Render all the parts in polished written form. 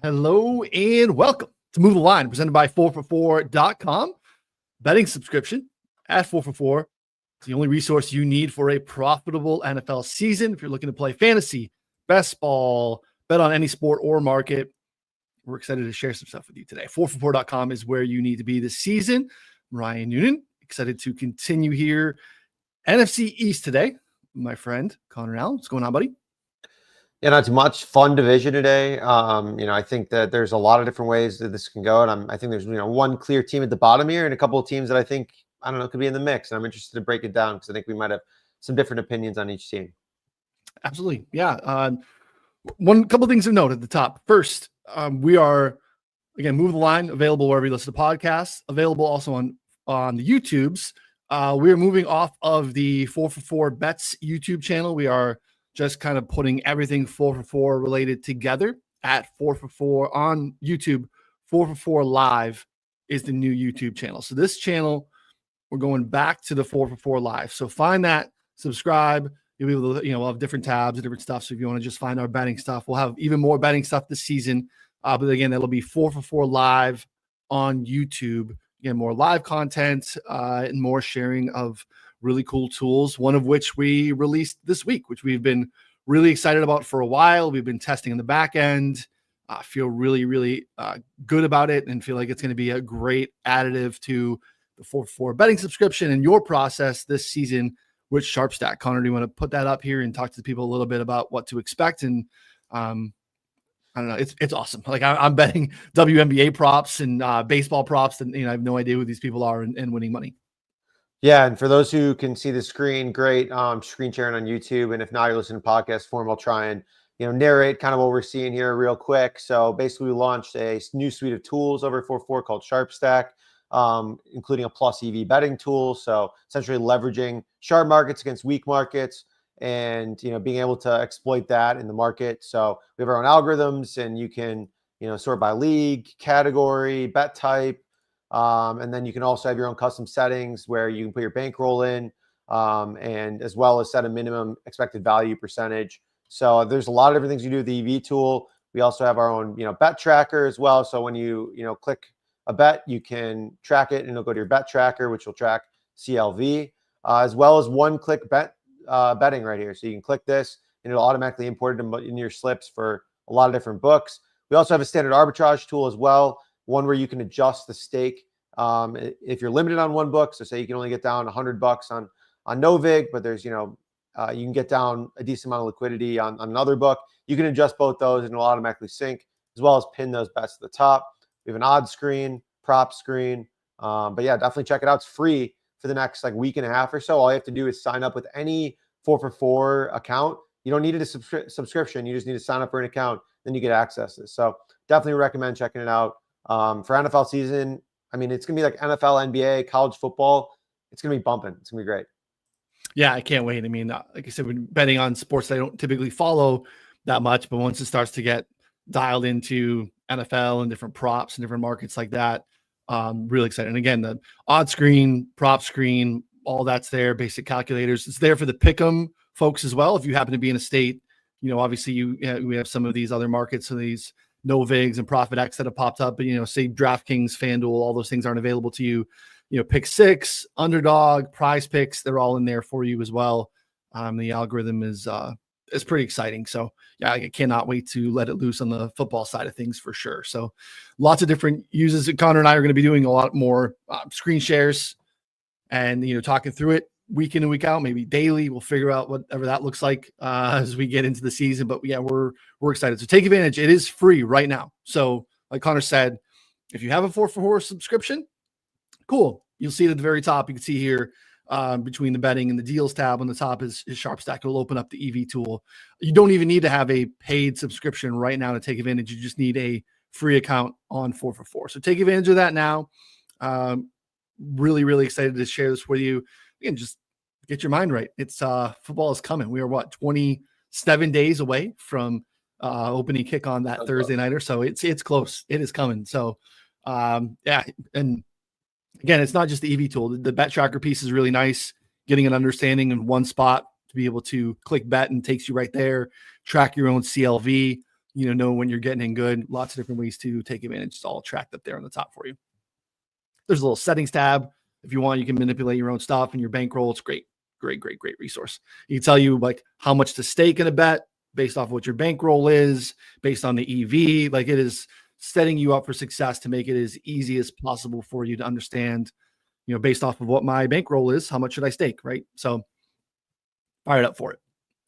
Hello and welcome to Move the Line, presented by 4for4.com. Betting subscription at 4for4. It's the only resource you need for a profitable NFL season. If you're looking to play fantasy, best ball, bet on any sport or market, we're excited to share some stuff with you today. 4for4.com is where you need to be this season. Ryan Noonan, excited to continue here. NFC East today, my friend Connor Allen. What's going on, buddy? Yeah, not too much. Fun division today. I think that there's a lot of different ways that this can go, and I think there's one clear team at the bottom here, and a couple of teams that I think could be in the mix. And I'm interested to break it down because I think we might have some different opinions on each team. Absolutely, yeah. Couple of things to note at the top. First, we are again Move the Line available wherever you listen to podcasts. Available also on the YouTubes. We are moving off of the 4for4 Bets YouTube channel. We are just kind of putting everything 4for4 related together at 4for4 on YouTube. 4for4 Live is the new YouTube channel. So this channel, we're going back to the 4for4 Live. So find that, subscribe. You'll be able to, we'll have different tabs and different stuff. So if you want to just find our betting stuff, we'll have even more betting stuff this season. But again, that'll be 4for4 Live on YouTube. Again, more live content and more sharing of really cool tools, one of which we released this week, which we've been really excited about for a while. We've been testing in the back end. I feel really, really good about it and feel like it's going to be a great additive to the 4for4 betting subscription and your process this season with SharpStack. Connor, do you want to put that up here and talk to the people a little bit about what to expect? And I don't know, it's awesome. Like I'm betting WNBA props and baseball props, and I have no idea who these people are and winning money. Yeah, and for those who can see the screen, great. Screen sharing on YouTube, and if not, you're listening to podcast form, I'll try and narrate kind of what we're seeing here real quick. So basically, we launched a new suite of tools over 4for4 called SharpStack, including a plus EV betting tool. So essentially leveraging sharp markets against weak markets, and being able to exploit that in the market. So we have our own algorithms, and you can sort by league, category, bet type. And then you can also have your own custom settings where you can put your bankroll in, and as well as set a minimum expected value percentage. So there's a lot of different things you do with the EV tool. We also have our own, bet tracker as well. So when you click a bet, you can track it and it'll go to your bet tracker, which will track CLV, as well as one-click betting right here. So you can click this and it'll automatically import it in your slips for a lot of different books. We also have a standard arbitrage tool as well, one where you can adjust the stake if you're limited on one book. So say you can only get down $100 on Novig, but there's you can get down a decent amount of liquidity on another book. You can adjust both those and it'll automatically sync, as well as pin those bets to the top. We have an odds screen, prop screen, but yeah, definitely check it out. It's free for the next week and a half or so. All you have to do is sign up with any 4for4 account. You don't need a subscription. You just need to sign up for an account, then you get access to this. So definitely recommend checking it out. For NFL season, it's going to be like NFL, NBA, college football. It's going to be bumping. It's going to be great. Yeah, I can't wait. Like I said, we're betting on sports that I don't typically follow that much, but once it starts to get dialed into NFL and different props and different markets like that, really excited. And again, the odd screen, prop screen, all that's there, basic calculators. It's there for the pick'em folks as well. If you happen to be in a state, obviously we have some of these other markets, so these Novigs and ProfitX that have popped up, but say DraftKings, FanDuel, all those things aren't available to you. Pick six, underdog, prize picks, they're all in there for you as well. The algorithm is pretty exciting. So yeah, I cannot wait to let it loose on the football side of things for sure. So lots of different uses. Connor and I are going to be doing a lot more screen shares and talking through it week in and week out, maybe daily. We'll figure out whatever that looks like as we get into the season. But yeah, we're excited. So take advantage. It is free right now. So like Connor said, if you have a 4for4 subscription, cool. You'll see it at the very top. You can see here between the betting and the deals tab on the top is SharpStack. It'll open up the EV tool. You don't even need to have a paid subscription right now to take advantage. You just need a free account on 4for4. So take advantage of that now. Really, really excited to share this with you. Again, just get your mind right. It's football is coming. We are 27 days away from opening kick on that Thursday nighter. So it's close. It is coming. So yeah. And again, it's not just the EV tool. The bet tracker piece is really nice. Getting an understanding in one spot to be able to click bet and takes you right there, track your own CLV. know when you're getting in good. Lots of different ways to take advantage. It's all tracked up there on the top for you. There's a little settings tab. If you want, you can manipulate your own stuff and your bankroll. It's great resource. You can tell you like how much to stake in a bet based off of what your bankroll is, based on the EV. Like, it is setting you up for success to make it as easy as possible for you to understand, based off of what my bankroll is, how much should I stake, right? So fire it up for it.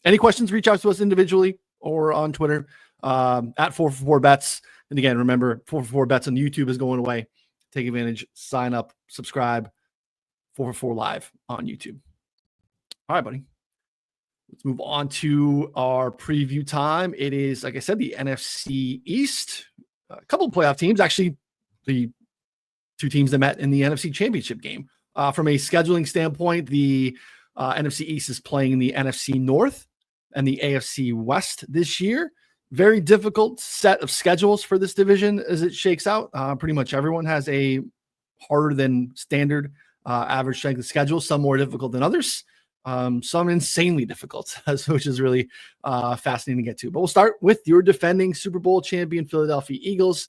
Any questions, reach out to us individually or on Twitter at 444bets. And again, remember, 444bets on YouTube is going away. Take advantage, sign up, subscribe. 444 Live on YouTube. All right, buddy. Let's move on to our preview time. It is, like I said, the NFC East. A couple of playoff teams, actually, the two teams that met in the NFC Championship game. From a scheduling standpoint, the NFC East is playing the NFC North and the AFC West this year. Very difficult set of schedules for this division as it shakes out. Pretty much everyone has a harder than standard average strength of schedule, some more difficult than others, some insanely difficult, which is really fascinating to get to. But we'll start with your defending Super Bowl champion Philadelphia Eagles.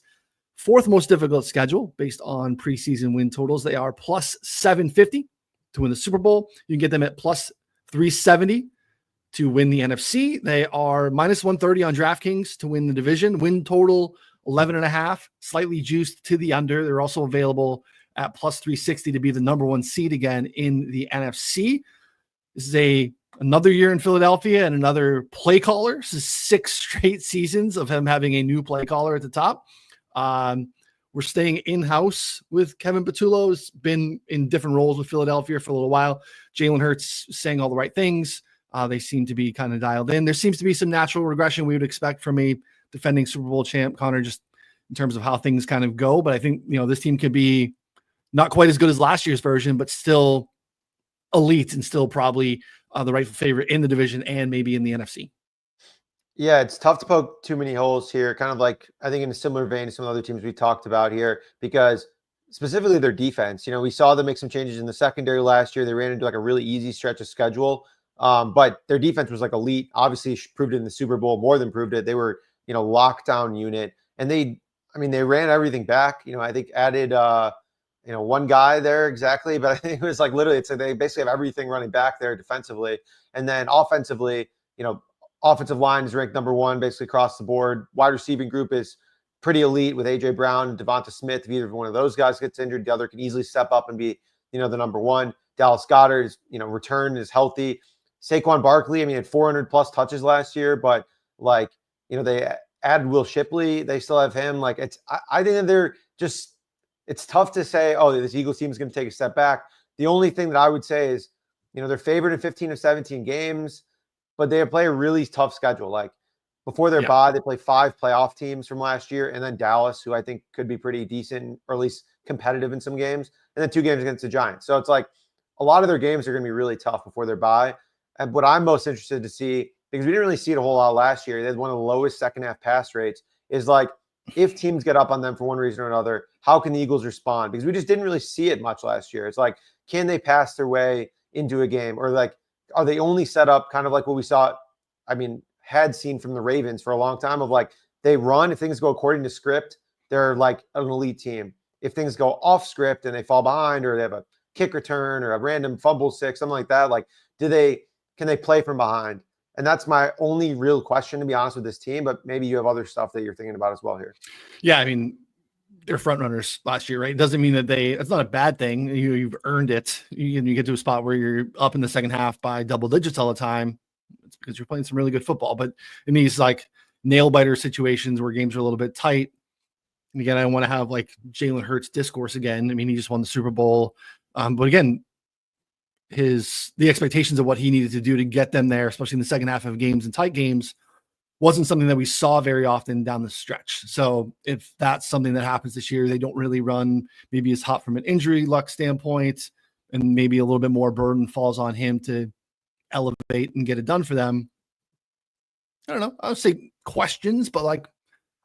Fourth most difficult schedule based on preseason win totals. They are plus 750 to win the Super Bowl. You can get them at plus 370 to win the NFC. They are minus 130 on DraftKings to win the division. Win total 11.5, slightly juiced to the under. They're also available at plus 360 to be the number one seed again in the NFC. This is another year in Philadelphia and another play caller. This is 6 straight seasons of him having a new play caller at the top. We're staying in-house with Kevin Patullo. Has been in different roles with Philadelphia for a little while. Jalen Hurts saying all the right things. They seem to be kind of dialed in. There seems to be some natural regression we would expect from a defending Super Bowl champ, Connor, just in terms of how things kind of go. But I think, this team could be not quite as good as last year's version, but still elite and still probably the rightful favorite in the division and maybe in the NFC. Yeah, it's tough to poke too many holes here, kind of like, I think in a similar vein to some other teams we talked about here, because specifically their defense, we saw them make some changes in the secondary last year. They ran into like a really easy stretch of schedule, but their defense was like elite. Obviously proved it in the Super Bowl, more than proved it. They were, lockdown unit, and they ran everything back. I think added, one guy there exactly, but I think it was like literally, they basically have everything running back there defensively. And then offensively, offensive line is ranked number 1 basically across the board. Wide receiving group is pretty elite with A.J. Brown and Devonta Smith. If either one of those guys gets injured, the other can easily step up and be, the number 1. Dallas Goedert is, return is healthy. Saquon Barkley, had 400 plus touches last year, but they add Will Shipley. They still have him. I think that they're just, it's tough to say, oh, this Eagles team is going to take a step back. The only thing that I would say is, they're favored in 15 of 17 games, but they play a really tough schedule. Before their bye, they play 5 playoff teams from last year, and then Dallas, who I think could be pretty decent, or at least competitive in some games, and then 2 games against the Giants. So it's like a lot of their games are going to be really tough before their bye. And what I'm most interested to see, because we didn't really see it a whole lot last year, they had one of the lowest second half pass rates, is if teams get up on them for one reason or another, how can the Eagles respond? Because we just didn't really see it much last year. It's can they pass their way into a game? Or are they only set up kind of like what we saw, had seen from the Ravens for a long time of they run, if things go according to script, they're an elite team. If things go off script and they fall behind, or they have a kick return or a random fumble sick, something like that, can they play from behind? And that's my only real question, to be honest, with this team. But maybe you have other stuff that you're thinking about as well here. Yeah, they're front runners last year, right? It doesn't mean that it's not a bad thing. You've earned it. You get to a spot where you're up in the second half by double digits all the time. It's because you're playing some really good football. But in these nail biter situations where games are a little bit tight, and again, I don't want to have Jalen Hurts discourse again. He just won the Super Bowl. But again, the expectations of what he needed to do to get them there, especially in the second half of games and tight games, wasn't something that we saw very often down the stretch. So if that's something that happens this year, they don't really run maybe as hot from an injury luck standpoint, and maybe a little bit more burden falls on him to elevate and get it done for them. I don't know. I would say questions, but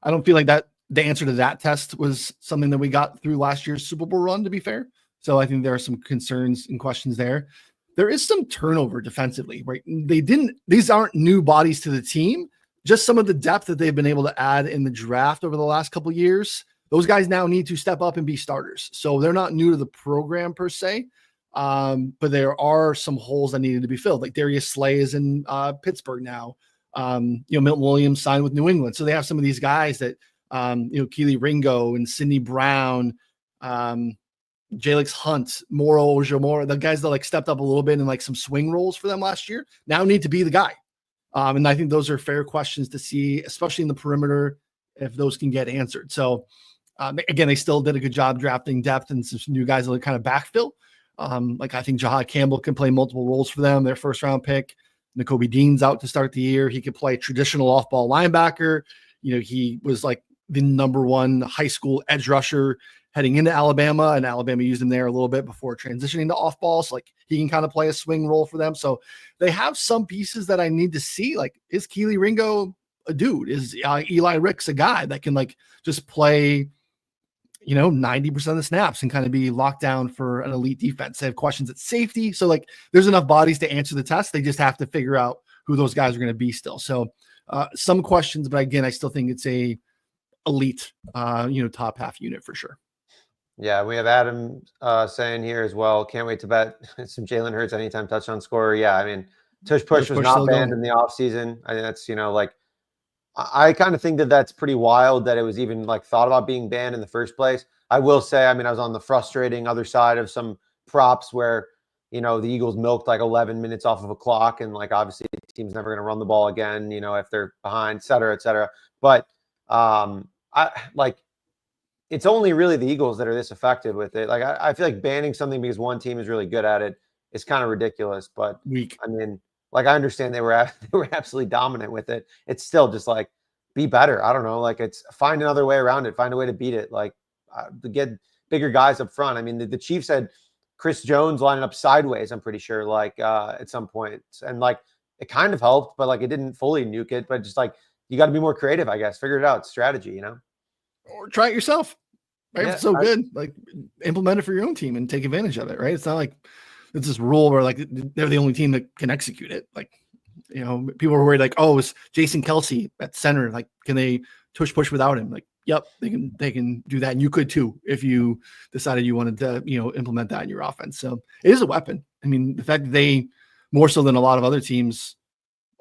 I don't feel like that the answer to that test was something that we got through last year's Super Bowl run, to be fair. So I think there are some concerns and questions there. There is some turnover defensively, right? These aren't new bodies to the team, just some of the depth that they've been able to add in the draft over the last couple of years, those guys now need to step up and be starters. So they're not new to the program per se, but there are some holes that needed to be filled. Like Darius Slay is in Pittsburgh now. Milton Williams signed with New England. So they have some of these guys that, Keely Ringo and Sidney Brown, Jalix Hunt, Moro Ojamora, the guys that like stepped up a little bit in like some swing roles for them last year now need to be the guy. And I think those are fair questions to see, especially in the perimeter, if those can get answered. So again, they still did a good job drafting depth and some new guys that are kind of backfill. Like I think Jahad Campbell can play multiple roles for them, their first round pick. N'Kobe Dean's out to start the year. He could play traditional off-ball linebacker. He was like the number one high school edge rusher heading into Alabama, and Alabama used him there a little bit before transitioning to off-ball. So like he can kind of play a swing role for them. So they have some pieces that I need to see. Like, is Keely Ringo a dude? Is Eli Ricks a guy that can like just play 90% of the snaps and kind of be locked down for an elite defense? They have questions at safety. So like there's enough bodies to answer the test. They just have to figure out who those guys are going to be still. So some questions, but again, I still think it's a elite, top half unit for sure. Yeah, we have Adam saying here as well, can't wait to bet some Jalen Hurts anytime touchdown scorer. Yeah, I mean, tush push was not banned in the offseason. I think that's, I kind of think that that's pretty wild that it was even like thought about being banned in the first place. I will say, I mean, I was on the frustrating other side of some props where, the Eagles milked like 11 minutes off of a clock, and like obviously the team's never going to run the ball again, if they're behind, et cetera, et cetera. But it's only really the Eagles that are this effective with it. Like I feel like banning something because one team is really good at it is kind of ridiculous. But weak. I mean, like I understand they were absolutely dominant with it. It's still just like be better. I don't know. Like it's find another way around it. Find a way to beat it. Like to get bigger guys up front. I mean, the Chiefs had Chris Jones lining up sideways, I'm pretty sure, like at some point. And like it kind of helped, but like it didn't fully nuke it. But just like you got to be more creative, I guess. Figure it out. Strategy, Or try it yourself. Right? Yeah, it's so good. Like implement it for your own team and take advantage of it. Right? It's not like it's this rule where like they're the only team that can execute it. Like, people are worried like, oh, is Jason Kelsey at center? Like, can they tush push without him? Like, yep, they can do that. And you could too, if you decided you wanted to, implement that in your offense. So it is a weapon. I mean, the fact that they more so than a lot of other teams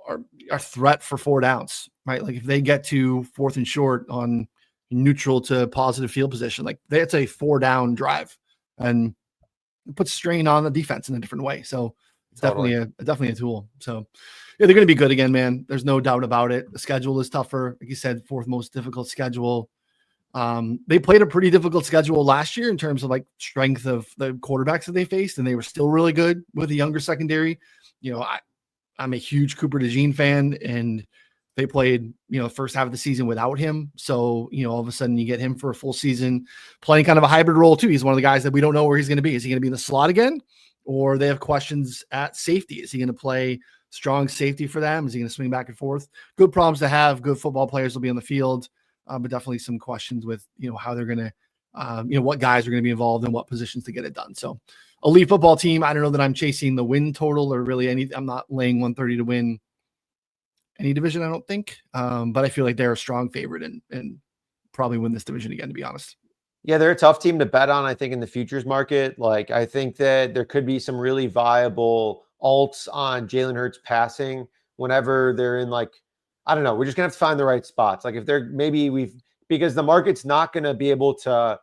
are threat for 4 downs, right? Like if they get to 4th and short on neutral to positive field position, like that's a 4 down drive and it puts strain on the defense in a different way. So it's definitely a tool. So yeah, they're going to be good again, man. There's no doubt about it. The schedule is tougher. Like you said, 4th most difficult schedule. They played a pretty difficult schedule last year in terms of like strength of the quarterbacks that they faced, and they were still really good with a younger secondary. I'm a huge Cooper DeJean fan, and they played, first half of the season without him. So, all of a sudden you get him for a full season playing kind of a hybrid role too. He's one of the guys that we don't know where he's going to be. Is he going to be in the slot again? Or they have questions at safety. Is he going to play strong safety for them? Is he going to swing back and forth? Good problems to have. Good football players will be on the field, but definitely some questions with, how they're going to, what guys are going to be involved in what positions to get it done. So elite football team. I don't know that I'm chasing the win total or really I'm not laying 130 to win any division, I don't think. But I feel like they're a strong favorite and probably win this division again, to be honest. Yeah, they're a tough team to bet on, I think, in the futures market. Like, I think that there could be some really viable alts on Jalen Hurts passing whenever they're in, like, I don't know. We're just going to have to find the right spots. Like, if they're because the market's not going to be able to,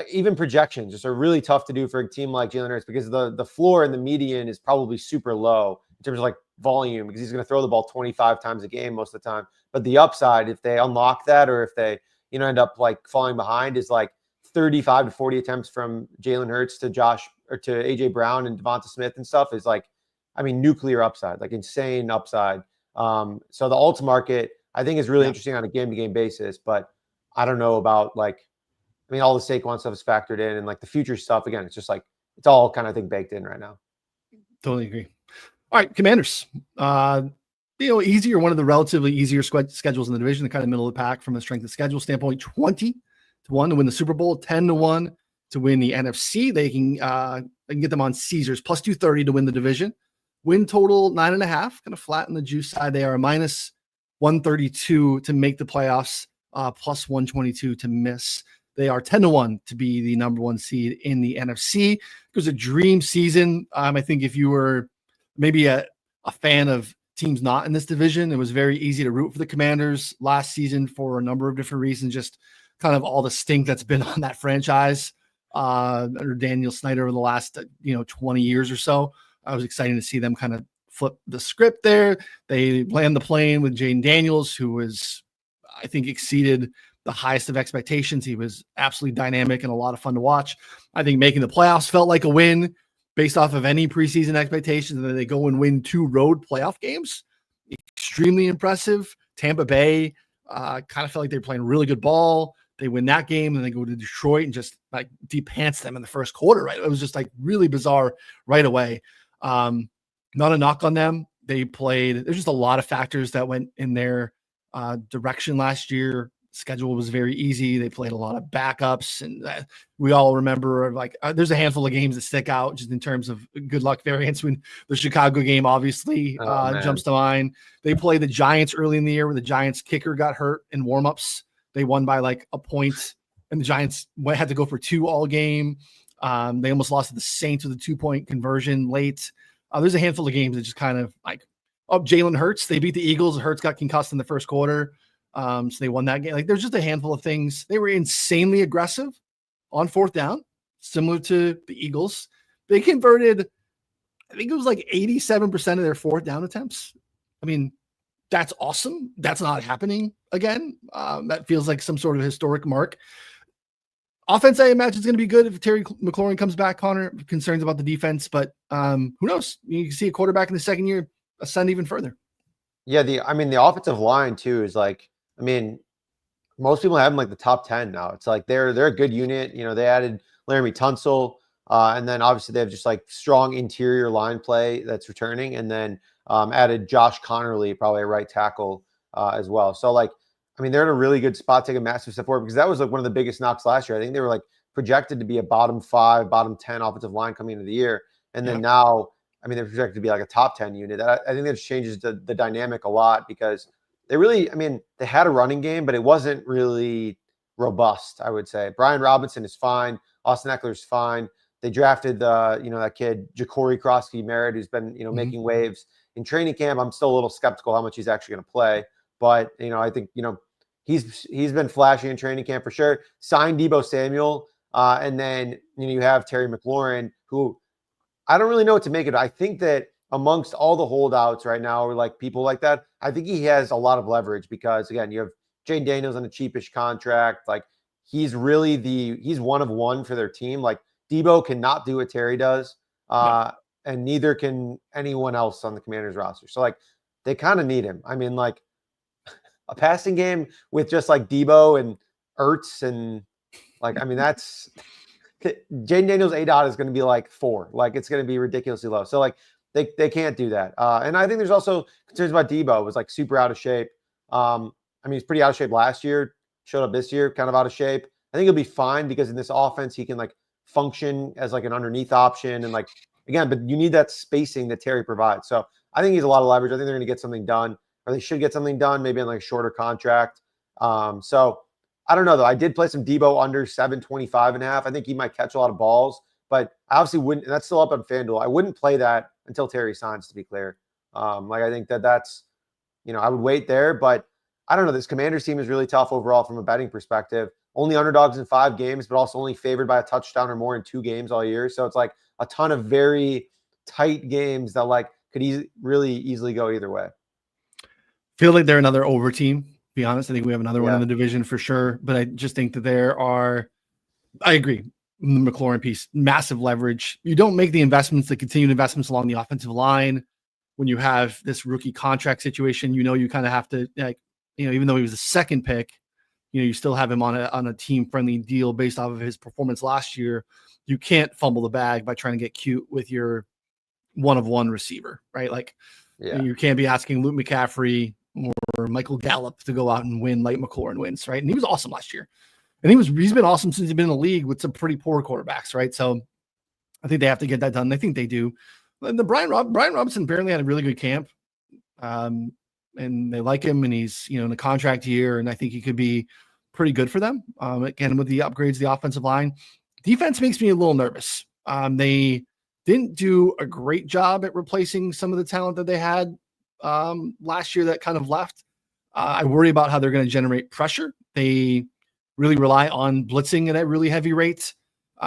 even projections just are really tough to do for a team like Jalen Hurts because the floor and the median is probably super low in terms of like volume because he's going to throw the ball 25 times a game most of the time. But the upside, if they unlock that or if they, end up like falling behind is like 35 to 40 attempts from Jalen Hurts to Josh or to AJ Brown and Devonta Smith and stuff is like, I mean, nuclear upside, like insane upside. So the alts market, I think is really interesting on a game to game basis, but I don't know about like, I mean, all the Saquon stuff is factored in and like the future stuff, again, it's just like, it's all kind of, I think, baked in right now. Totally agree. All right. Commanders, easier, one of the relatively easier schedules in the division, the kind of middle of the pack from a strength of schedule standpoint, 20-1 to win the Super Bowl, 10-1 to win the NFC. They can get them on Caesars plus 230 to win the division. Win total 9.5, kind of flat on the juice side. They are a minus 132 to make the playoffs, plus 122 to miss. They are 10-1 to be the number 1 seed in the NFC. It was a dream season. I think if you were maybe a fan of teams not in this division, it was very easy to root for the Commanders last season for a number of different reasons, just kind of all the stink that's been on that franchise under Daniel Snyder over the last 20 years or so. I was excited to see them kind of flip the script there. They land the plane with Jaden Daniels, who was, I think, exceeded the highest of expectations. He was absolutely dynamic and a lot of fun to watch. I think making the playoffs felt like a win based off of any preseason expectations, and then they go and win 2 road playoff games. Extremely impressive. Tampa Bay kind of felt like they were playing really good ball. They win that game, and they go to Detroit and just like deep pants them in the first quarter, right? It was just like really bizarre right away. Not a knock on them. There's just a lot of factors that went in their direction last year. Schedule was very easy. They played a lot of backups, and we all remember there's a handful of games that stick out just in terms of good luck variance. When the Chicago game obviously jumps to mind. They played the Giants early in the year where the Giants kicker got hurt in warmups. They won by like a point, and the Giants had to go for 2 all game. They almost lost to the Saints with a 2-point conversion late. There's a handful of games that just kind of Jalen Hurts. They beat the Eagles. Hurts got concussed in the first quarter. So they won that game. Like, there's just a handful of things. They were insanely aggressive on 4th down, similar to the Eagles. They converted, I think it was like 87% of their 4th down attempts. I mean, that's awesome. That's not happening again. That feels like some sort of historic mark. Offense, I imagine, is going to be good if Terry McLaurin comes back. Connor, concerns about the defense, but who knows? You can see a quarterback in the second year ascend even further. Yeah, the offensive line too is like, most people have them like the top 10 now. It's like they're a good unit. They added Laramie Tunsil, and then obviously they have just like strong interior line play that's returning, and then added Josh Connerly, probably a right tackle as well. So they're in a really good spot, take a massive step forward, because that was like one of the biggest knocks last year. I think they were like projected to be a bottom 5, bottom 10 offensive line coming into the year, and then now, they're projected to be like a top 10 unit. I think that changes the dynamic a lot, because they really, they had a running game, but it wasn't really robust, I would say. Brian Robinson is fine. Austin Eckler's fine. They drafted that kid, Ja'Cory Krosky-Merritt, who's been, making waves in training camp. I'm still a little skeptical how much he's actually going to play, but, I think, he's been flashy in training camp for sure. Signed Deebo Samuel. And then, you have Terry McLaurin, who I don't really know what to make of it. I think that amongst all the holdouts right now, or like people like that, I think he has a lot of leverage, because again, you have Jane Daniels on a cheapish contract. Like, he's really he's one of one for their team. Like, Deebo cannot do what Terry does, and neither can anyone else on the Commanders roster. So they kind of need him. A passing game with just like Deebo and Ertz, and that's Jane Daniels ADOT is going to be like 4. Like, it's going to be ridiculously low. So they can't do that. And I think there's also concerns about Deebo. It was like super out of shape. He's pretty out of shape last year, showed up this year, kind of out of shape. I think he'll be fine, because in this offense, he can like function as like an underneath option. And again, but you need that spacing that Terry provides. So I think he's a lot of leverage. I think they're going to get something done, or they should get something done, maybe on like a shorter contract. So I don't know, though. I did play some Deebo under 725.5. I think he might catch a lot of balls, but I obviously wouldn't, and that's still up on FanDuel. I wouldn't play that until Terry signs, to be clear. I think that's, I would wait there, but I don't know. This Commanders team is really tough overall from a betting perspective. Only underdogs in 5 games, but also only favored by a touchdown or more in 2 games all year. So it's like a ton of very tight games that could really easily go either way. Feel like they're another over team. Be honest, I think we have another one in the division for sure, but I just think that I agree, the McLaurin piece, massive leverage. You don't make the investments, the continued investments along the offensive line when you have this rookie contract situation. You kind of have to, even though he was the 2nd pick, you still have him on a team friendly deal based off of his performance last year. You can't fumble the bag by trying to get cute with your one of one receiver, right? You can't be asking Luke McCaffrey or Michael Gallup to go out and win like McLaurin wins, right? And he was awesome last year. And he's been awesome since he's been in the league with some pretty poor quarterbacks, right? So I think they have to get that done. I think they do. And the Brian Robinson apparently had a really good camp. and they like him, and he's, in a contract year, and I think he could be pretty good for them. Again, with the upgrades, the offensive line. Defense makes me a little nervous. They didn't do a great job at replacing some of the talent that they had last year that kind of left. I worry about how they're going to generate pressure. They really rely on blitzing at a really heavy rate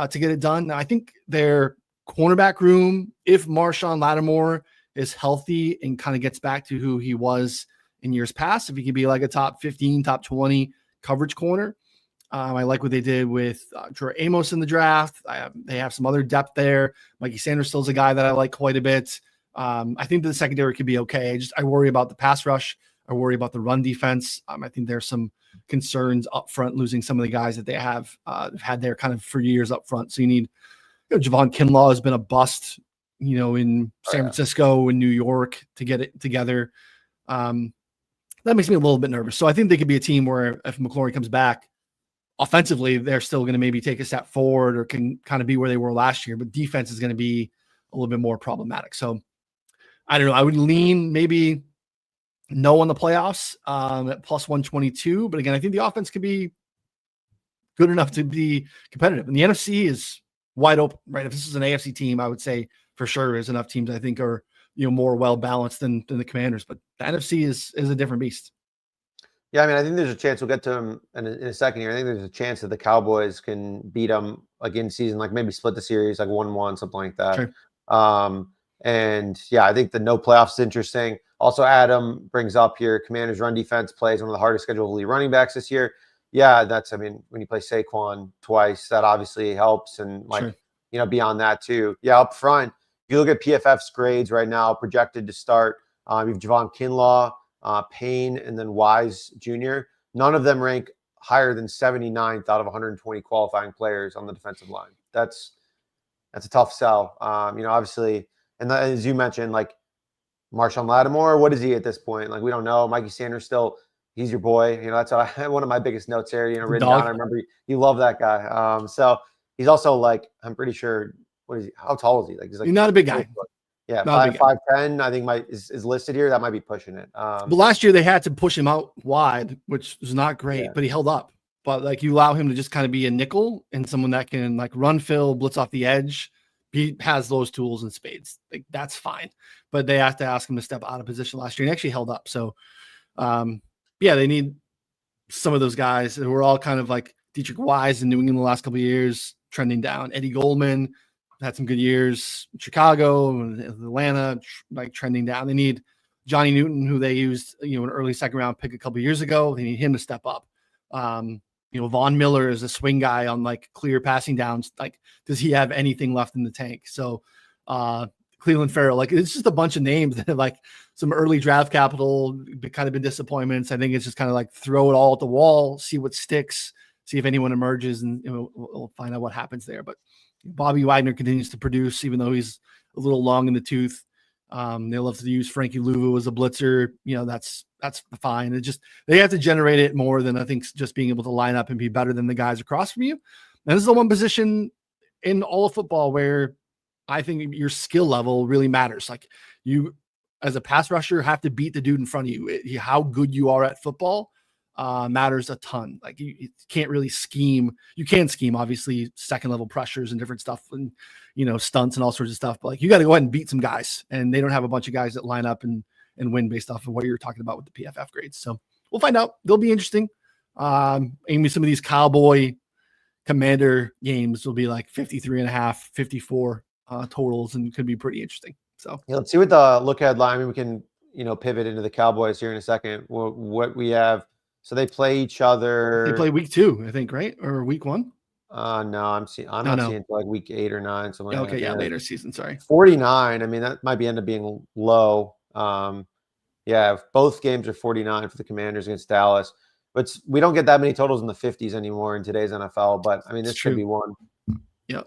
to get it done. Now, I think their cornerback room, if Marshawn Lattimore is healthy and kind of gets back to who he was in years past, if he could be like a top 15, top 20 coverage corner. I like what they did with Troy Amos in the draft. They have some other depth there. Mikey Sanders still is a guy that I like quite a bit. I think the secondary could be okay. I worry about the pass rush. I worry about the run defense. I think there's some concerns up front, losing some of the guys that they have had there kind of for years up front. So you need, Javon Kinlaw has been a bust, in San Francisco and New York to get it together. That makes me a little bit nervous. So I think they could be a team where if McLaurin comes back, offensively, they're still going to maybe take a step forward or can kind of be where they were last year, but defense is going to be a little bit more problematic. So I don't know. I would lean maybe no on the playoffs at plus 122. But again, I think the offense could be good enough to be competitive. And the NFC is wide open, right? If this is an AFC team, I would say for sure there's enough teams I think are, more well-balanced than the Commanders. But the NFC is a different beast. Yeah, I think there's a chance we'll get to them in a second here. I think there's a chance that the Cowboys can beat them like in season, like maybe split the series, like 1-1, something like that. Sure. And yeah, I think the no playoffs is interesting. Also, Adam brings up here, Commanders run defense plays one of the hardest scheduled league running backs this year. Yeah, when you play Saquon twice, that obviously helps. And sure. Beyond that too. Yeah, up front, if you look at PFF's grades right now, projected to start, you have Javon Kinlaw, Payne, and then Wise Jr. None of them rank higher than 79th out of 120 qualifying players on the defensive line. That's a tough sell. Obviously, and as you mentioned, like Marshawn Lattimore, what is he at this point? Like, we don't know. Mikey Sanders still, he's your boy. That's one of my biggest notes here. Written down. I remember you love that guy. So he's also like, I'm pretty sure. What is he? How tall is he? Like, he's not a big guy. Yeah, 5'10", I think is listed here. That might be pushing it. But last year they had to push him out wide, which was not great, but he held up. But like, you allow him to just kind of be a nickel and someone that can like run, fill, blitz off the edge. He has those tools in spades. Like, that's fine. But they have to ask him to step out of position last year, and actually held up. So they need some of those guys who were all kind of like Dietrich Wise in New England the last couple of years, trending down. Eddie Goldman had some good years. Chicago and Atlanta, like trending down. They need Johnny Newton, who they used, an early second round pick a couple of years ago. They need him to step up. Von Miller is a swing guy on like clear passing downs. Like, does he have anything left in the tank? So Cleveland Farrell, like, it's just a bunch of names that have like some early draft capital, kind of been disappointments. I think it's just kind of like throw it all at the wall, see what sticks, see if anyone emerges, and we'll find out what happens there. But Bobby Wagner continues to produce, even though he's a little long in the tooth. They love to use Frankie Louvu as a blitzer. That's fine. It just, they have to generate it more than I think just being able to line up and be better than the guys across from you. And this is the one position in all of football where I think your skill level really matters. Like, you, as a pass rusher, have to beat the dude in front of you. How good you are at football matters a ton. Like, you can't really scheme. You can scheme, obviously, second level pressures and different stuff and, stunts and all sorts of stuff. But like, you got to go ahead and beat some guys, and they don't have a bunch of guys that line up and win based off of what you're talking about with the PFF grades. So we'll find out. They'll be interesting. Maybe some of these Cowboy Commander games will be like 53.5, 54 totals, and could be pretty interesting. So yeah, let's see what the look ahead line. I mean, we can, pivot into the Cowboys here in a second. What we have. So they play each other. They play week 2, I think, right? Or week 1? No, I'm not seeing until like week 8 or 9. Something like that. Later season. Sorry. 49. I mean, that might end up being low. Both games are 49 for the Commanders against Dallas, but we don't get that many totals in the 50s anymore in today's NFL. But I mean, this could be one. Yeah.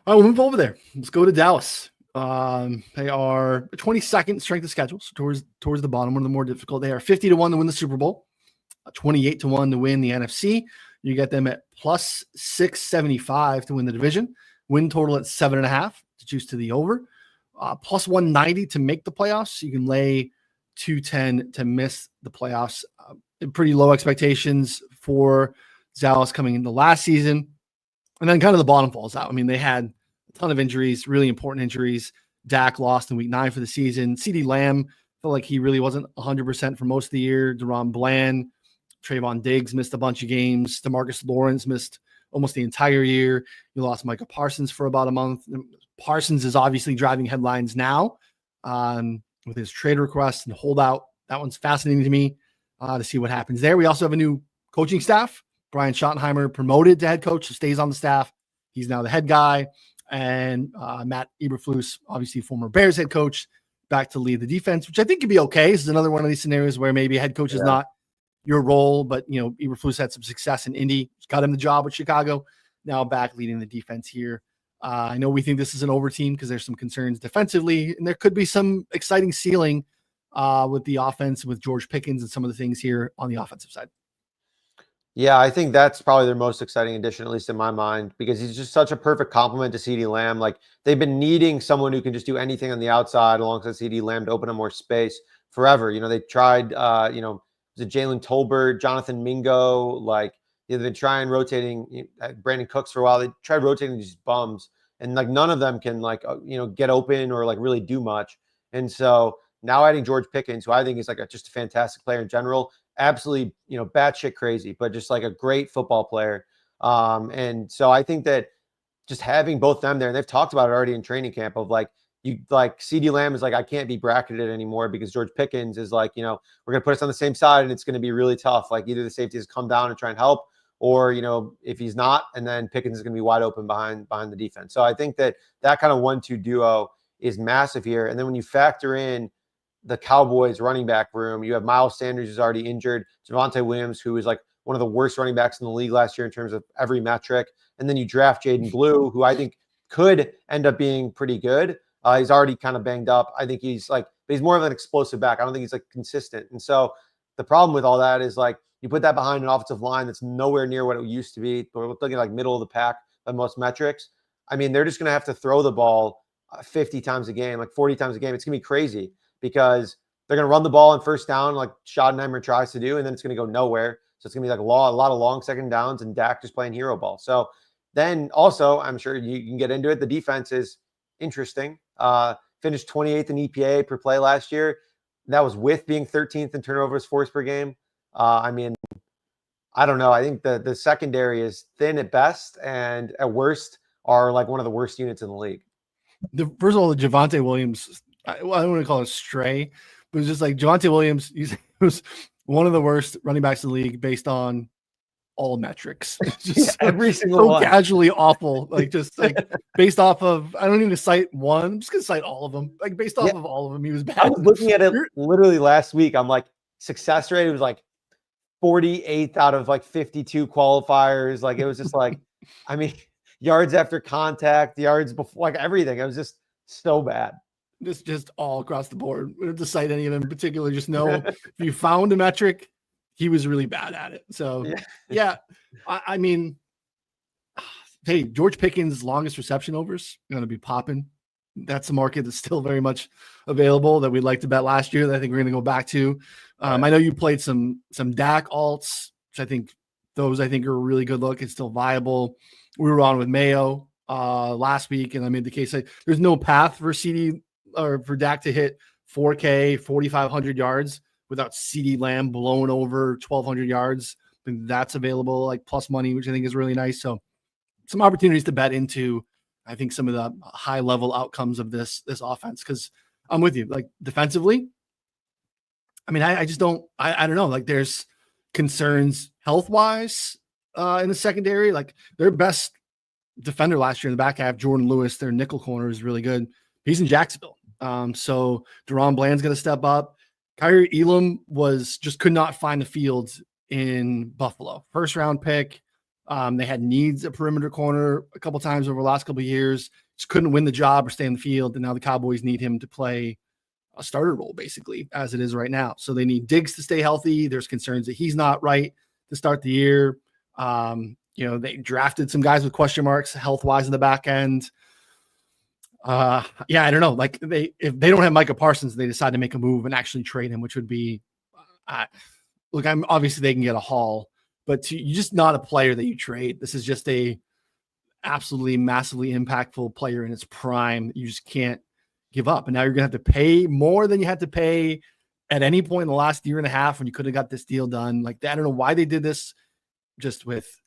All right, we'll move over there. Let's go to Dallas. They are 22nd strength of schedule, so towards the bottom, one of the more difficult. They are 50-1 to win the Super Bowl, 28-1 to win the NFC. You get them at plus 675 to win the division. Win total at 7.5 to choose to the over. Plus 190 to make the playoffs. You can lay 210 to miss the playoffs. Pretty low expectations for Dallas coming into last season. And then kind of the bottom falls out. I mean, they had a ton of injuries, really important injuries. Dak lost in week 9 for the season. CeeDee Lamb felt like he really wasn't 100% for most of the year. DeRon Bland, Trayvon Diggs missed a bunch of games. DeMarcus Lawrence missed almost the entire year. You lost Micah Parsons for about a month. Parsons is obviously driving headlines now with his trade request and holdout. That one's fascinating to me to see what happens there. We also have a new coaching staff. Brian Schottenheimer promoted to head coach, stays on the staff. He's now the head guy. And Matt Eberflus, obviously former Bears head coach, back to lead the defense, which I think could be okay. This is another one of these scenarios where maybe a head coach is not your role, but Eberflus had some success in Indy, got him the job with Chicago. Now back leading the defense here. I know we think this is an over team because there's some concerns defensively, and there could be some exciting ceiling with the offense with George Pickens and some of the things here on the offensive side. Yeah, I think that's probably their most exciting addition, at least in my mind, because he's just such a perfect complement to CeeDee Lamb. Like, they've been needing someone who can just do anything on the outside alongside CeeDee Lamb to open up more space forever. They tried, was it Jalen Tolbert, Jonathan Mingo? Like, they've been trying rotating Brandon Cooks for a while. They tried rotating these bums, and like none of them can get open or like really do much. And so now adding George Pickens, who I think is like just a fantastic player in general. Absolutely, batshit crazy, but just like a great football player. And so I think that just having both them there, and they've talked about it already in training camp of CeeDee Lamb is like, I can't be bracketed anymore because George Pickens is like, we're going to put us on the same side and it's going to be really tough. Like, either the safeties come down and try and help, or, if he's not, and then Pickens is going to be wide open behind the defense. So I think that kind of 1-2 duo is massive here. And then when you factor in the Cowboys running back room, you have Miles Sanders, who's already injured, Javonte Williams, who is like one of the worst running backs in the league last year in terms of every metric. And then you draft Jaden Blue, who I think could end up being pretty good. He's already kind of banged up. I think he's more of an explosive back. I don't think he's consistent. And so the problem with all that is you put that behind an offensive line that's nowhere near what it used to be. We're looking like middle of the pack by most metrics. I mean, they're just going to have to throw the ball 50 times a game, 40 times a game. It's going to be crazy, because they're going to run the ball on first down like Schottenheimer tries to do, and then it's going to go nowhere. So it's going to be a lot of long second downs and Dak just playing hero ball. So then also, I'm sure you can get into it, the defense is interesting. Finished 28th in EPA per play last year. That was with being 13th in turnovers forced per game. I mean, I don't know. I think the secondary is thin at best, and at worst are like one of the worst units in the league. First of all, the Javonte Williams, I don't want to call it stray, but it was just like Javonte Williams, he was one of the worst running backs in the league based on all metrics. It's just every single one. Casually awful. Just based off of, I don't even cite one. I'm just going to cite all of them. Like, based off of all of them, he was bad. I was looking at it literally last week. I'm like, success rate, it was like 48th out of 52 qualifiers. Like, it was just I mean, yards after contact, yards before, everything. It was just so bad. Just all across the board. We don't have to cite any of them in particular. Just know if you found a metric, he was really bad at it. So yeah, I mean, hey, George Pickens' longest reception overs going to be popping. That's a market that's still very much available that we'd like to bet last year that I think we're going to go back to. I know you played some Dak alts, which I think are a really good look. It's still viable. We were on with Mayo last week, and I made the case that there's no path for CD or for Dak to hit 4K, 4,500 yards without CeeDee Lamb blowing over 1,200 yards. And that's available plus money, which I think is really nice. So some opportunities to bet into, I think, some of the high level outcomes of this offense. Cause I'm with you, defensively. I mean, I just don't know. There's concerns health-wise in the secondary. Their best defender last year in the back half, Jordan Lewis, their nickel corner, is really good. He's in Jacksonville. So DeRon Bland's going to step up. Kyrie Elam could not find the field in Buffalo. First round pick. They had needs a perimeter corner a couple times over the last couple of years. Just couldn't win the job or stay in the field. And now the Cowboys need him to play a starter role, basically, as it is right now. So they need Diggs to stay healthy. There's concerns that he's not right to start the year. They drafted some guys with question marks health-wise in the back end. Yeah, I don't know. Like if they don't have Micah Parsons, they decide to make a move and actually trade him, which would be, look, I'm obviously they can get a haul, but you're just not a player that you trade. This is just a absolutely massively impactful player in its prime. You just can't give up. And now you're going to have to pay more than you had to pay at any point in the last year and a half when you could have got this deal done. Like, I don't know why they did this just with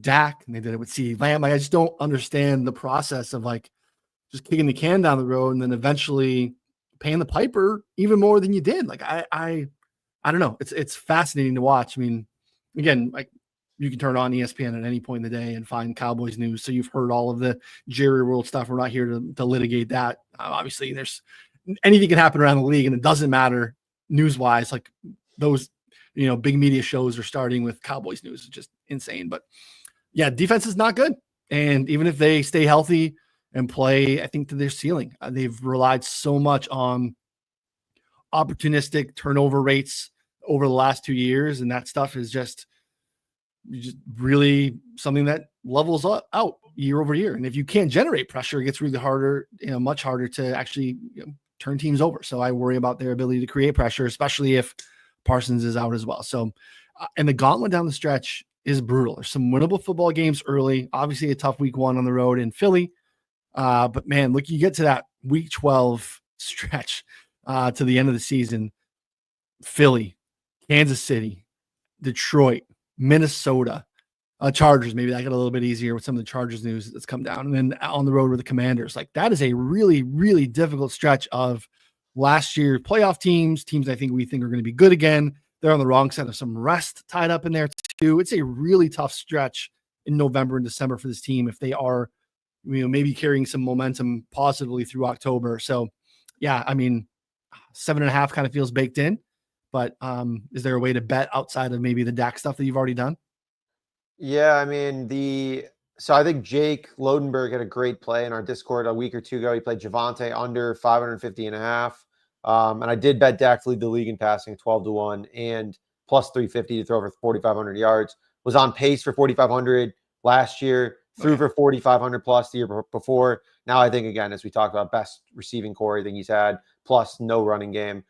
Dak and they did it with CeeDee Lamb. Like, I just don't understand the process of like just kicking the can down the road and then eventually paying the piper even more than you did. Like, I don't know. It's fascinating to watch. I mean, again, like you can turn on ESPN at any point in the day and find Cowboys news. So you've heard all of the Jerry World stuff. We're not here to litigate that. Obviously, there's anything can happen around the league, and it doesn't matter news wise. Like those, big media shows are starting with Cowboys news. It's just insane. But yeah, defense is not good. And even if they stay healthy and play, I think to their ceiling, they've relied so much on opportunistic turnover rates over the last 2 years. And that stuff is just really something that levels out year over year. And if you can't generate pressure, it gets really harder, much harder to actually turn teams over. So I worry about their ability to create pressure, especially if Parsons is out as well. So, and the gauntlet down the stretch is brutal. There's some winnable football games early, obviously a tough week 1 on the road in Philly. But man, look, you get to that week 12 stretch to the end of the season, Philly, Kansas City, Detroit, Minnesota, Chargers. Maybe that got a little bit easier with some of the Chargers news that's come down. And then on the road with the Commanders. Like that is a really, really difficult stretch of last year playoff teams I think we think are going to be good again. They're on the wrong side of some rest tied up in there too. It's a really tough stretch in November and December for this team if they are, maybe carrying some momentum positively through October. So yeah, I mean, 7.5 kind of feels baked in. But is there a way to bet outside of maybe the Dak stuff that you've already done? Yeah, I mean, so I think Jake Lodenberg had a great play in our Discord a week or 2 ago. He played Javonte under 550.5. And I did bet Dak to lead the league in passing 12-1 and plus 350 to throw over 4,500 yards. Was on pace for 4,500 last year, threw for 4,500 plus the year before. Now I think, again, as we talked about, best receiving core I think he's had, plus no running game.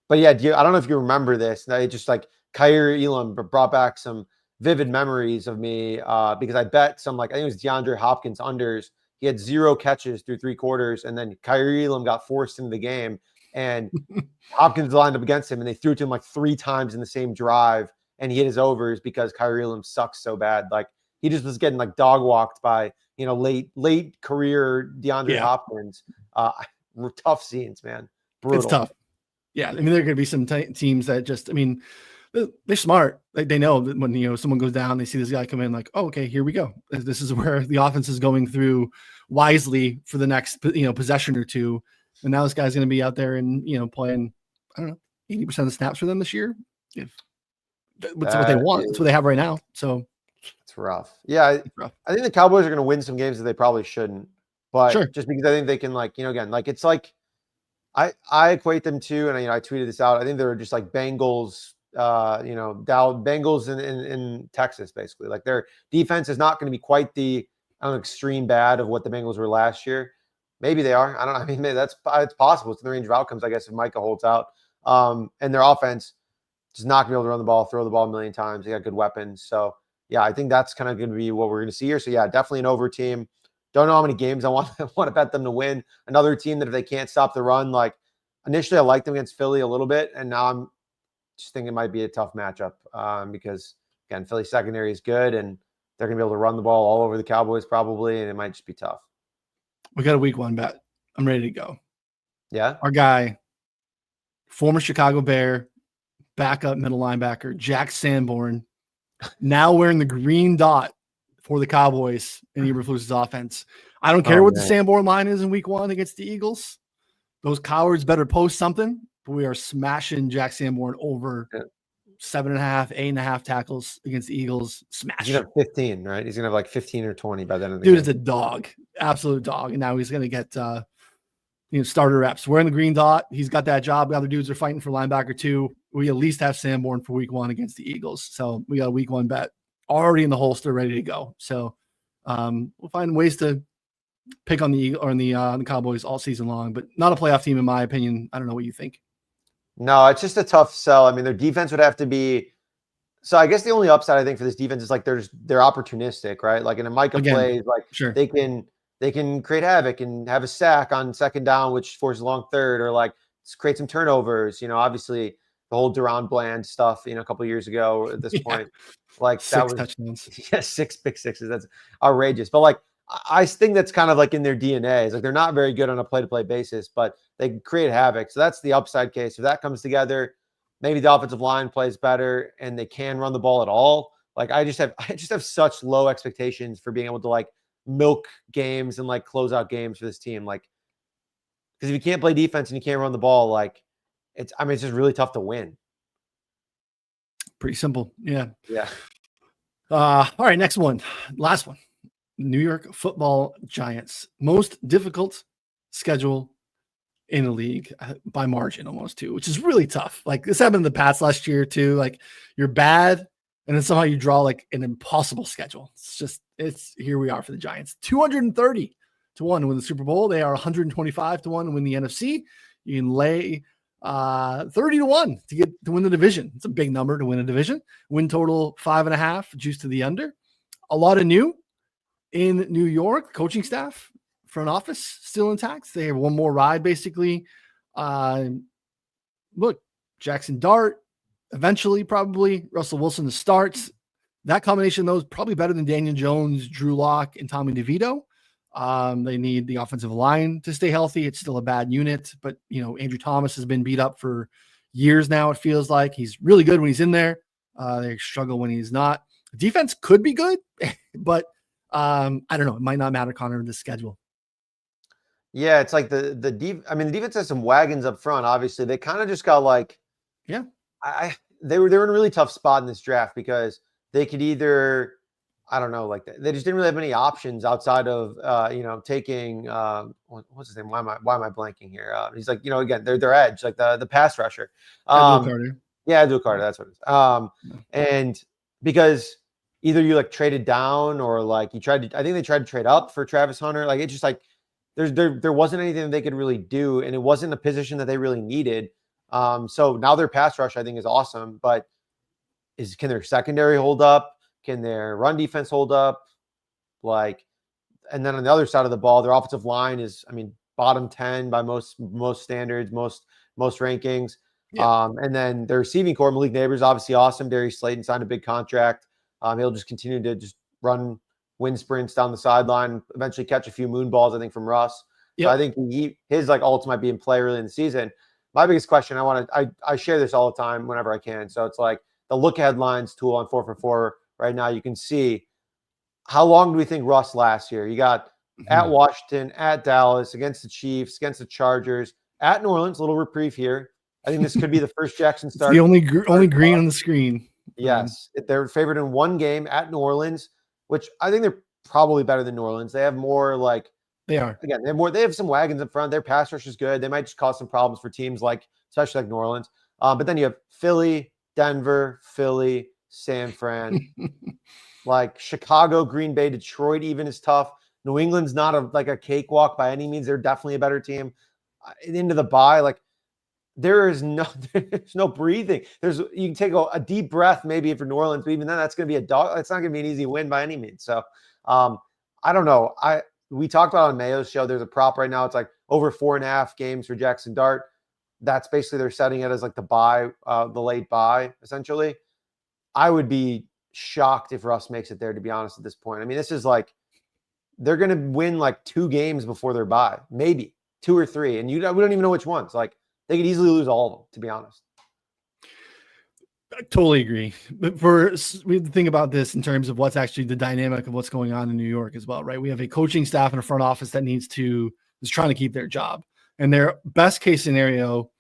But yeah, I don't know if you remember this. They just like Kaiir Elam brought back some vivid memories of me because I bet some, like, I think it was DeAndre Hopkins unders. He had 0 catches through 3 quarters, and then Kaiir Elam got forced into the game, and Hopkins lined up against him, and they threw it to him like 3 times in the same drive, and he hit his overs because Kaiir Elam sucks so bad. Like he just was getting like dog walked by late career DeAndre Hopkins. Tough scenes, man. Brutal. It's tough. Yeah, I mean, there are going to be some teams that just, I mean, they're smart. Like they know that when someone goes down, they see this guy come in, like, oh, okay, here we go. This is where the offense is going through wisely for the next possession or two, and now this guy's going to be out there and playing, I don't know, 80% of the snaps for them this year. If that's what they want, that's what they have right now. So it's rough. Yeah, rough. I think the Cowboys are going to win some games that they probably shouldn't, but just because I think they can, again, it's like. I equate them to, and I tweeted this out. I think they're just like Bengals, Bengals in Texas, basically. Like their defense is not going to be quite the extreme bad of what the Bengals were last year. Maybe they are. I don't know. I mean, maybe it's possible. It's in the range of outcomes, I guess, if Micah holds out. And their offense is not going to be able to run the ball, throw the ball a million times. They got good weapons. So yeah, I think that's kind of going to be what we're going to see here. So yeah, definitely an over team. Don't know how many games I want to bet them to win. Another team that if they can't stop the run, like initially I liked them against Philly a little bit, and now I'm just thinking it might be a tough matchup because, again, Philly's secondary is good, and they're going to be able to run the ball all over the Cowboys probably, and it might just be tough. We got a week 1 bet. I'm ready to go. Yeah? Our guy, former Chicago Bear, backup middle linebacker, Jack Sanborn, now wearing the green dot for the Cowboys in Eberflus's offense. I don't care what the Sanborn line is in week 1 against the Eagles. Those cowards better post something, but we are smashing Jack Sanborn over 7.5, 8.5 tackles against the Eagles. Smash. He's going to have 15, right? He's going to have like 15 or 20 by the end of the game. Dude is a dog. Absolute dog. And now he's going to get starter reps. Wearing the green dot. He's got that job. The other dudes are fighting for linebacker too. We at least have Sanborn for week 1 against the Eagles. So we got a week 1 bet already in the holster, ready to go. So we'll find ways to pick on the Cowboys all season long, but not a playoff team in my opinion. I don't know what you think. No, it's just a tough sell. I mean, their defense would have to be. So I guess the only upside I think for this defense is like they're opportunistic, right? Like in a Micah plays, like sure. they can create havoc and have a sack on second down, which forces a long third, or like create some turnovers. Obviously the whole Deron Bland stuff, a couple of years ago at this point, like 6 that was touchdowns. Yeah, 6 pick sixes. That's outrageous. But like I think that's kind of like in their DNA. It's like they're not very good on a play-to-play basis, but they create havoc. So that's the upside case. If that comes together, maybe the offensive line plays better and they can run the ball at all. Like I just have such low expectations for being able to like milk games and like close out games for this team. Like, because if you can't play defense and you can't run the ball, like it's just really tough to win. Pretty simple. Yeah. Yeah. All right. Next one. Last one. New York Football Giants. Most difficult schedule in the league by margin almost too, which is really tough. Like this happened in the past last year too. Like you're bad and then somehow you draw like an impossible schedule. It's here we are for the Giants. 230 to 1 to win the Super Bowl. They are 125 to 1 to win the NFC. You can lay 30 to 1 to win the division. It's a big number to win a division. Win total 5.5, juice to the under. A lot of new in New York. Coaching staff, front office still intact. They have one more ride basically. Look, Jackson Dart, eventually probably Russell Wilson to start. That combination of those probably better than Daniel Jones, Drew Lock, and Tommy DeVito. They need the offensive line to stay healthy. It's still a bad unit, but Andrew Thomas has been beat up for years now. It feels like he's really good when he's in there. They struggle when he's not. Defense could be good, but I don't know. It might not matter, Connor, in the schedule. Yeah, it's like the defense has some wagons up front. Obviously, they kind of just got like, yeah. They were in a really tough spot in this draft because they could either, I don't know, like they just didn't really have any options outside of taking what's his name? Why am I blanking here? He's like, again, their edge, like the pass rusher. Abdul Carter. Yeah, Abdul Carter, that's what it is. And because either you like traded down or like I think they tried to trade up for Travis Hunter. Like it's just like there wasn't anything that they could really do, and it wasn't a position that they really needed. So now their pass rush, I think, is awesome, but can their secondary hold up? Can their run defense hold up? And then on the other side of the ball, their offensive line is, bottom 10 by most standards, most rankings. Yeah. And then their receiving core, Malik Neighbors, obviously awesome. Darius Slayton signed a big contract. He'll just continue to just run wind sprints down the sideline, eventually catch a few moon balls, I think, from Russ. Yep. So I think his like ults might be in play early in the season. My biggest question, I share this all the time whenever I can. So it's like the look headlines tool on 4for4 right now. You can see how long do we think Russ lasts here? You got at Washington, at Dallas, against the Chiefs, against the Chargers, at New Orleans, a little reprieve here. I think this could be the first Jackson start. The only green on the screen. Yes. They're favored in one game at New Orleans, which I think they're probably better than New Orleans. They have more like, they are. Again, they have some wagons up front. Their pass rush is good. They might just cause some problems for teams especially like New Orleans. But then you have Philly, Denver, Philly, San Fran, like Chicago, Green Bay, Detroit even is tough. New England's not a cakewalk by any means. They're definitely a better team. Into the bye, like there's no breathing. You can take a deep breath maybe for New Orleans, but even then that's going to be it's not going to be an easy win by any means. So I don't know. We talked about on Mayo's show, there's a prop right now. It's like over 4.5 games for Jackson Dart. That's basically, they're setting it as like the late bye, essentially. I would be shocked if Russ makes it there, to be honest, at this point. This is like, they're going to win like 2 games before their bye, maybe 2 or 3. And we don't even know which ones. Like they could easily lose all of them, to be honest. I totally agree. But we have to think about this in terms of what's actually the dynamic of what's going on in New York as well, right? We have a coaching staff and a front office that is trying to keep their job. And their best case scenario,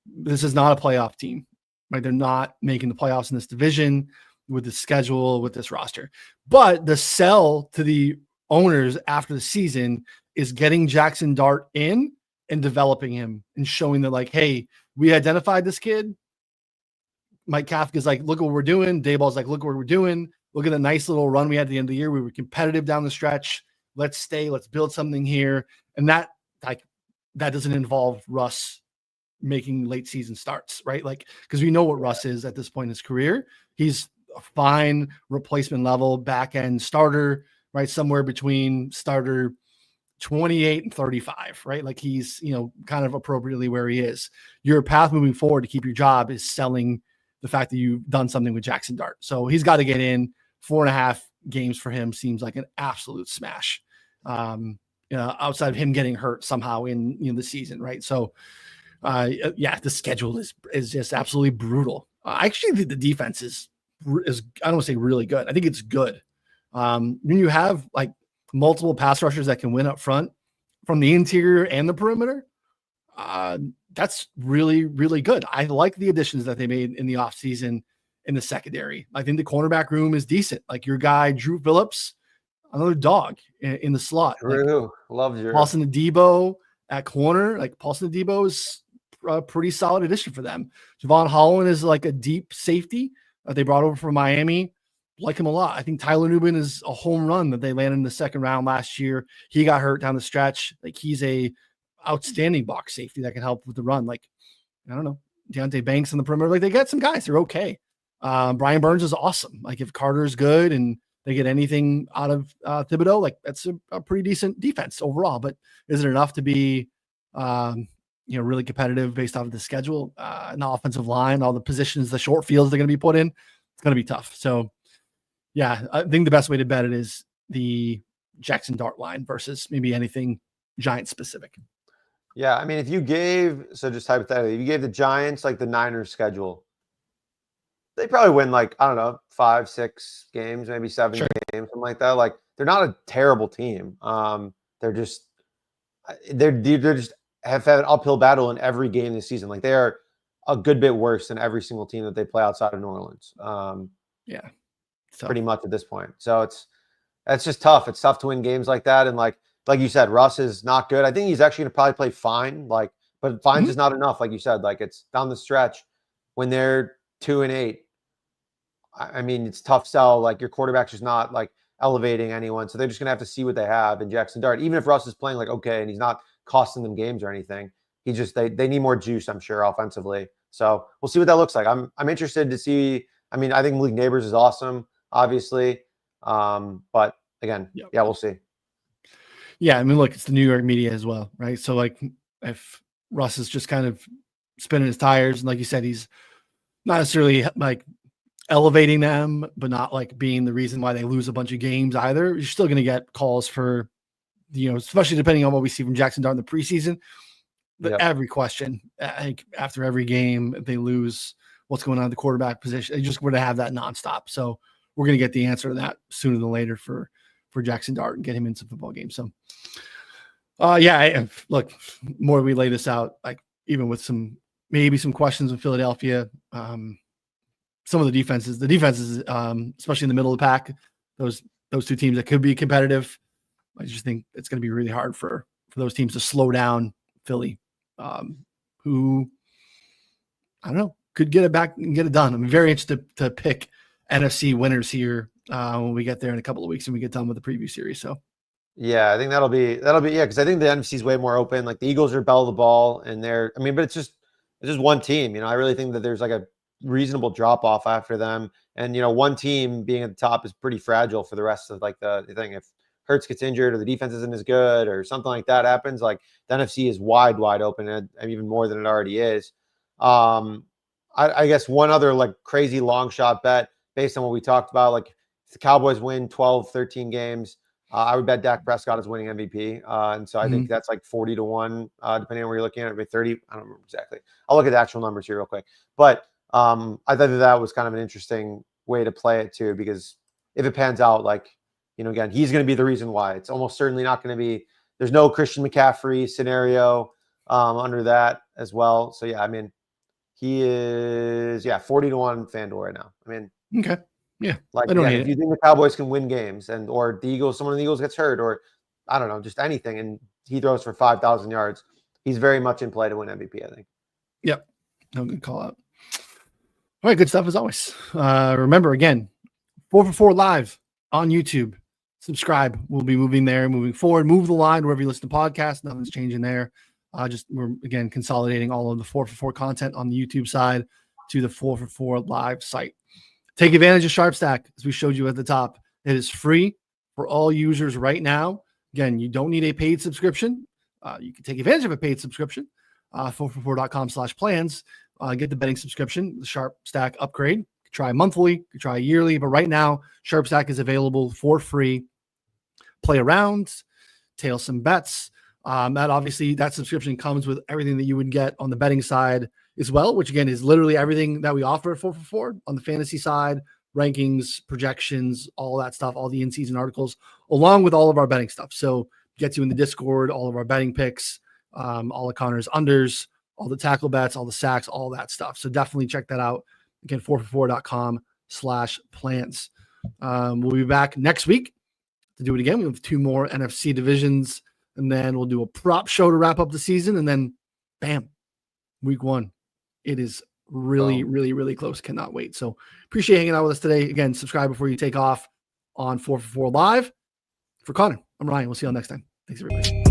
this is not a playoff team, right? They're not making the playoffs in this division with the schedule, with this roster. But the sell to the owners after the season is getting Jackson Dart in and developing him and showing that, like, hey, we identified this kid. Mike Kafka's like, look what we're doing. Dayball's like, look what we're doing. Look at the nice little run we had at the end of the year. We were competitive down the stretch. let's stay, let's build something here. And that doesn't involve Russ making late season starts, right? Like, because we know what Russ is at this point in his career. He's a fine replacement level back end starter, right? Somewhere between starter 28 and 35, right? Like he's, kind of appropriately where he is. Your path moving forward to keep your job is selling the fact that you've done something with Jackson Dart. So he's got to get in. 4.5 games for him seems like an absolute smash. Outside of him getting hurt somehow in the season, right? So the schedule is just absolutely brutal. I actually think the defense is I don't want to say really good. I think it's good. When you have like multiple pass rushers that can win up front from the interior and the perimeter, that's really, really good. I like the additions that they made in the offseason in the secondary. I think the cornerback room is decent. Like your guy, Drew Phillips, another dog in the slot. Drew, love Drew. Paulson Adebo at corner. Like Paulson Adebo is a pretty solid addition for them. Javon Holland is like a deep safety that they brought over from Miami. Like him a lot. I think Tyler Nubin is a home run that they landed in the second round last year. He got hurt down the stretch. Like he's a outstanding box safety that can help with the run. Like, I don't know, Deontay Banks on the perimeter. Like they got some guys. They're okay. Brian Burns is awesome. Like if Carter's good and they get anything out of Thibodeau, like that's a pretty decent defense overall. But is it enough to be, really competitive based off of the schedule and the offensive line, all the positions, the short fields they're going to be put in? It's going to be tough. So, yeah, I think the best way to bet it is the Jackson Dart line versus maybe anything Giants specific. Yeah, I mean, just hypothetically, if you gave the Giants like the Niners schedule, they probably win like, I don't know, 5, 6 games, maybe 7 games, something like that. Like they're not a terrible team. They're just have had an uphill battle in every game this season. Like they are a good bit worse than every single team that they play outside of New Orleans. Pretty much at this point. So it's just tough. It's tough to win games like that. And like you said, Russ is not good. I think he's actually going to probably play fine. But fine's is not enough. Like you said, like it's down the stretch when they're 2-8. I mean, it's tough sell. Like your quarterback's just not like elevating anyone. So they're just going to have to see what they have in Jackson Dart. Even if Russ is playing like okay and he's not costing them games or anything, they need more juice, I'm sure, offensively. So we'll see what that looks like. I'm interested to see. I mean, I think Malik Neighbors is awesome, obviously. But again, we'll see. Yeah, I mean, look, it's the New York media as well, right? So like if Russ is just kind of spinning his tires, and like you said, he's not necessarily like elevating them, but not like being the reason why they lose a bunch of games either. You're still going to get calls for, especially depending on what we see from Jackson Dart in the preseason. But every question, after every game, if they lose, what's going on at the quarterback position? They just going to have that nonstop. So we're going to get the answer to that sooner than later for Jackson Dart and get him into football games. So, look, more we lay this out, like even with maybe some questions with Philadelphia, some of the defenses, especially in the middle of the pack, those two teams that could be competitive. I just think it's going to be really hard for those teams to slow down Philly, who I don't know, could get it back and get it done. I'm very interested to pick NFC winners here when we get there in a couple of weeks and we get done with the preview series. So, yeah, I think that'll be because I think the NFC is way more open. Like the Eagles are bell of the ball, and but it's just one team. I really think that there's like a reasonable drop off after them, and one team being at the top is pretty fragile for the rest of like the thing. If Hurts gets injured or the defense isn't as good or something like that happens, like the NFC is wide open, and even more than it already is. I guess one other like crazy long shot bet based on what we talked about, like if the Cowboys win 12, 13 games, I would bet Dak Prescott is winning MVP. And so I think that's like 40-1, depending on where you're looking at it, 30. I don't remember exactly. I'll look at the actual numbers here real quick. But I thought that was kind of an interesting way to play it too, because if it pans out, like, again, he's going to be the reason why. It's almost certainly not going to be, there's no Christian McCaffrey scenario under that as well. So yeah, I mean, he is 40-1 FanDuel right now. I mean, okay, yeah. Like if you think the Cowboys can win games or the Eagles, someone of the Eagles gets hurt, or I don't know, just anything, and he throws for 5,000 yards, he's very much in play to win MVP, I think. Yep, no good call out. All right, good stuff as always. Remember again, 4for4 live on YouTube subscribe. We'll be moving there, moving forward. Move the line wherever you listen to podcasts. Nothing's changing there. We're again consolidating all of the 4for4 content on the YouTube side to the 4for4 live site. Take advantage of SharpStack, as we showed you at the top. It is free for all users right now. Again, you don't need a paid subscription. You can take advantage of a paid subscription. 4for4.com/plans. Get the betting subscription, the SharpStack upgrade. You can try monthly, you can try yearly, but right now, SharpStack is available for free. Play around, tail some bets. That subscription comes with everything that you would get on the betting side as well, which again is literally everything that we offer at 4for4 on the fantasy side, rankings, projections, all that stuff, all the in-season articles, along with all of our betting stuff. So get you in the Discord, all of our betting picks, all of Connor's unders, all the tackle bets, all the sacks, all that stuff. So definitely check that out. Again, 4for4.com/plans. We'll be back next week to do it again. We have 2 more NFC divisions, and then we'll do a prop show to wrap up the season, and then bam, week 1. It is really, really, really close. Cannot wait. So appreciate hanging out with us today. Again, subscribe before you take off on 4for4 Live. For Connor, I'm Ryan. We'll see you all next time. Thanks, everybody.